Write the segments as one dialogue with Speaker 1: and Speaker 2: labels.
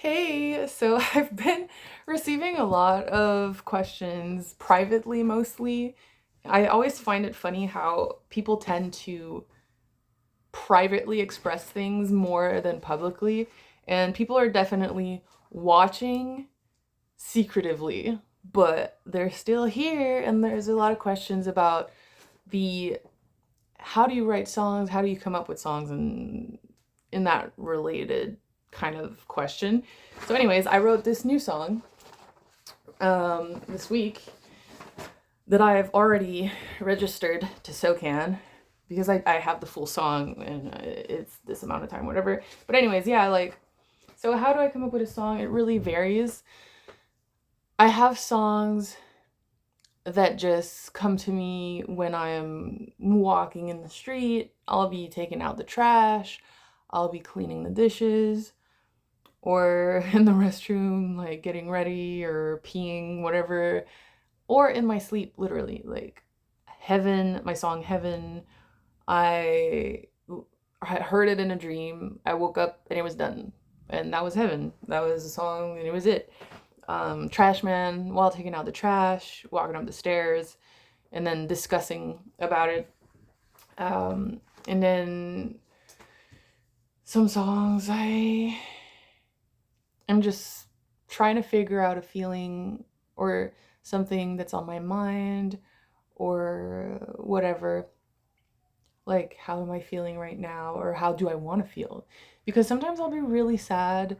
Speaker 1: Hey, so I've been receiving a lot of questions privately mostly. I always find it funny how people tend to privately express things more than publicly, and people are definitely watching secretively, but they're still here, and there's a lot of questions about the how do you write songs, how do you come up with songs, and in that related kind of question. So, anyways, I wrote this new song this week that I've already registered to SoCan because I have the full song and it's this amount of time, whatever. But, anyways, yeah, like, so how do I come up with a song? It really varies. I have songs that just come to me when I'm walking in the street. I'll be taking out the trash, I'll be cleaning the dishes, or in the restroom, like getting ready or peeing, whatever, or in my sleep, literally. Like Heaven, my song Heaven, I heard it in a dream. I woke up and it was done. And that was Heaven. That was the song and it was it. Trash Man, while taking out the trash, walking up the stairs, and then discussing about it. And then some songs I'm just trying to figure out a feeling or something that's on my mind or whatever. Like, how am I feeling right now? Or how do I want to feel? Because sometimes I'll be really sad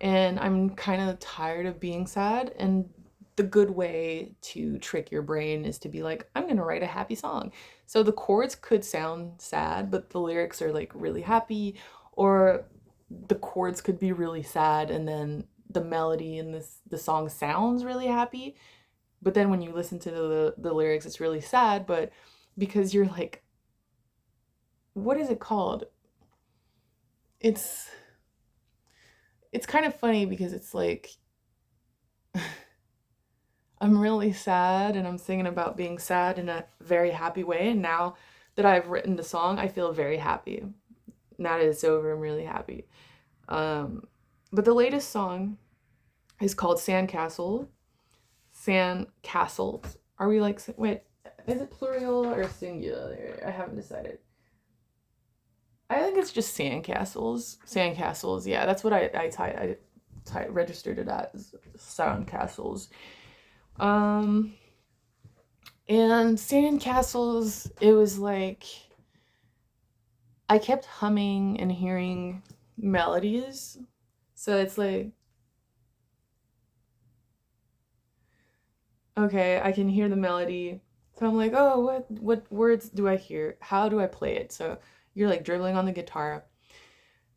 Speaker 1: and I'm kind of tired of being sad. And the good way to trick your brain is to be like, I'm going to write a happy song. So the chords could sound sad, but the lyrics are like really happy, or the chords could be really sad and then the melody in the song sounds really happy, but then when you listen to the lyrics it's really sad, but because you're like, what is it called, it's it's kind of funny because it's like I'm really sad and I'm singing about being sad in a very happy way, and now that I've written the song I feel very happy. Now that it's over, I'm really happy. um but the latest song is called Sandcastle. Sandcastles. Are we like, wait, is it plural or singular? I haven't decided. I think it's just sandcastles. Sandcastles. Yeah, that's what I registered it as sandcastles. Um, and sandcastles. It was like I kept humming and hearing melodies. So it's like, okay, I can hear the melody. So I'm like, oh, what words do I hear? How do I play it? So you're like dribbling on the guitar,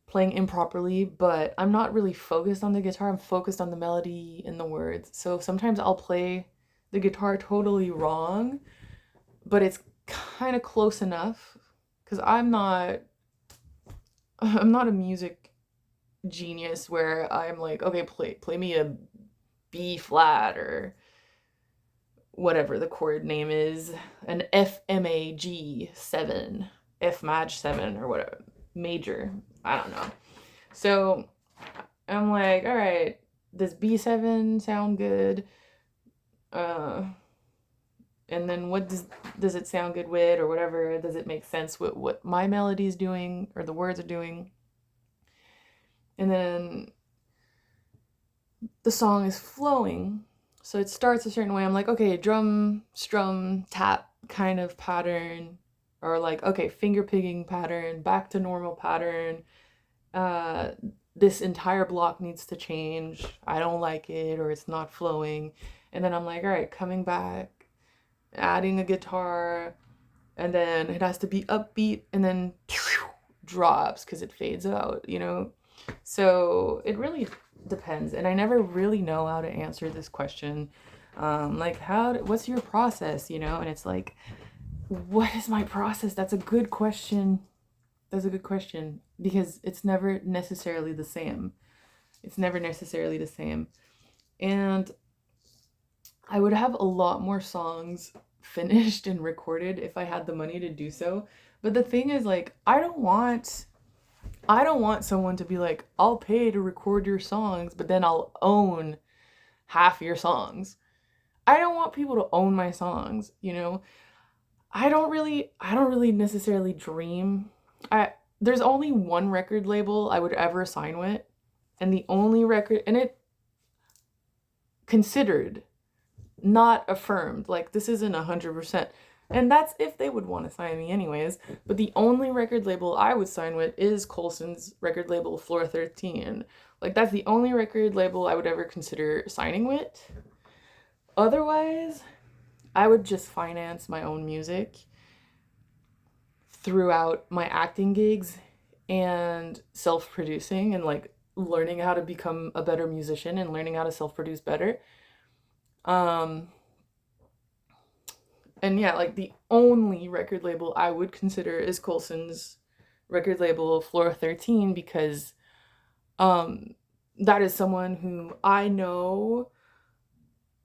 Speaker 1: playing improperly, but I'm not really focused on the guitar. I'm focused on the melody and the words. So sometimes I'll play the guitar totally wrong, but it's kind of close enough cuz I'm not a music genius where I'm like, okay, play me a B flat or whatever the chord name is, an F MAG 7, F Maj 7 or whatever, major. I don't know. So I'm like, all right, does B7 sound good? Uh, and then what does it sound good with or whatever? Does it make sense with what my melody is doing or the words are doing? And then the song is flowing. So it starts a certain way. I'm like, okay, drum, strum, tap kind of pattern, or like, okay, finger picking pattern, back to normal pattern. Uh, this entire block needs to change. I don't like it, or it's not flowing. And then I'm like, all right, coming back, adding a guitar, and then it has to be upbeat, and then drops because it fades out. So it really depends, and I never really know how to answer this question. Like, what's your process? And it's like, what is my process? That's a good question. That's a good question because it's never necessarily the same. It's never necessarily the same. And I would have a lot more songs finished and recorded if I had the money to do so. But the thing is, like, I don't want I don't want someone to be like, I'll pay to record your songs, but then I'll own half your songs. I don't want people to own my songs, you know? I don't really necessarily dream. There's only one record label I would ever sign with, and the only record, and it considered, not affirmed. Like, this isn't 100%. And that's if they would want to sign me anyways. But the only record label I would sign with is Colson's record label, Floor 13. Like, that's the only record label I would ever consider signing with. Otherwise, I would just finance my own music throughout my acting gigs and self-producing, and like learning how to become a better musician and learning how to self-produce better. Um and yeah, like the only record label I would consider is Colson's record label, Floor 13, because um that is someone who I know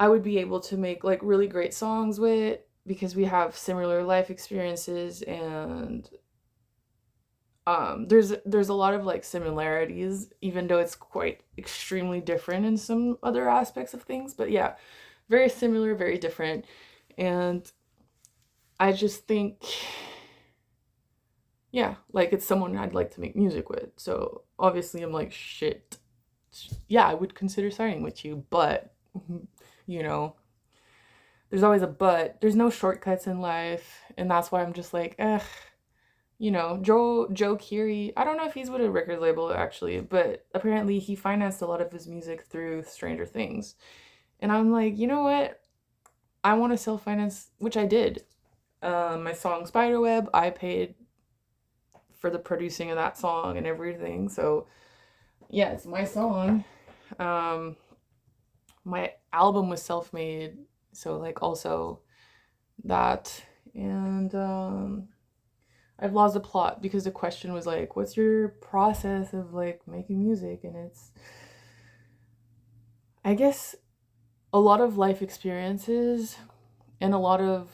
Speaker 1: I would be able to make like really great songs with, because we have similar life experiences, and there's a lot of like similarities, even though it's quite extremely different in some other aspects of things. But yeah, very similar, very different. And I just think, yeah, like it's someone I'd like to make music with. So obviously I'm like, shit, yeah, I would consider signing with you, but you know, there's always a but. There's no shortcuts in life, and that's why I'm just like, you know, Joe Keery. I don't know if he's with a record label actually, but apparently he financed a lot of his music through Stranger Things. And I'm like, you know what? I want to self-finance, which I did. My song Spiderweb, I paid for the producing of that song and everything. So yeah, it's my song. Um, my album was self-made, so like also that. And I've lost the plot because the question was like, what's your process of like making music? And it's, I guess, a lot of life experiences and a lot of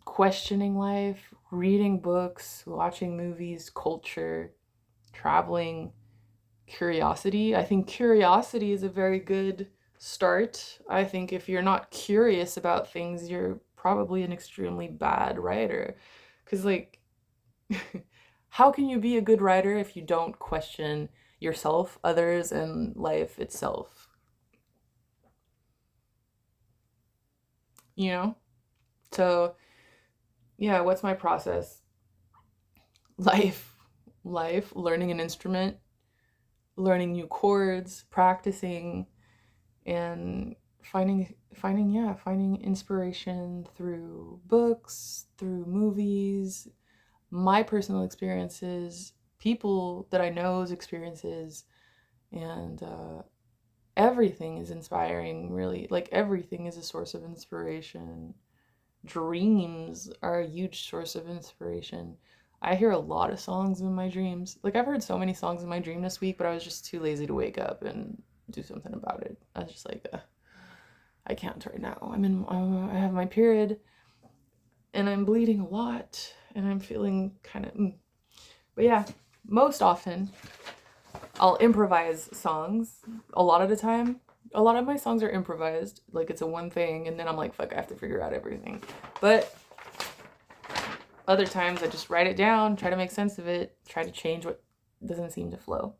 Speaker 1: questioning life, reading books, watching movies, culture, traveling, curiosity. I think curiosity is a very good start. I think if you're not curious about things, you're probably an extremely bad writer. Because, like, how can you be a good writer if you don't question yourself, others, and life itself? You know? So, yeah, what's my process? Life, learning an instrument, learning new chords, practicing, and finding inspiration through books, through movies, my personal experiences, people that I know's experiences, and everything is inspiring, really. Like, everything is a source of inspiration. Dreams are a huge source of inspiration. I hear a lot of songs in my dreams. Like, I've heard so many songs in my dream this week, but I was just too lazy to wake up and do something about it. I was just like, I can't right now. I have my period, and I'm bleeding a lot, and I'm feeling kind of, but yeah, most often I'll improvise songs. A lot of the time, a lot of my songs are improvised. Like, it's a one thing, and then I'm like, fuck, I have to figure out everything. But other times I just write it down, try to make sense of it, try to change what doesn't seem to flow.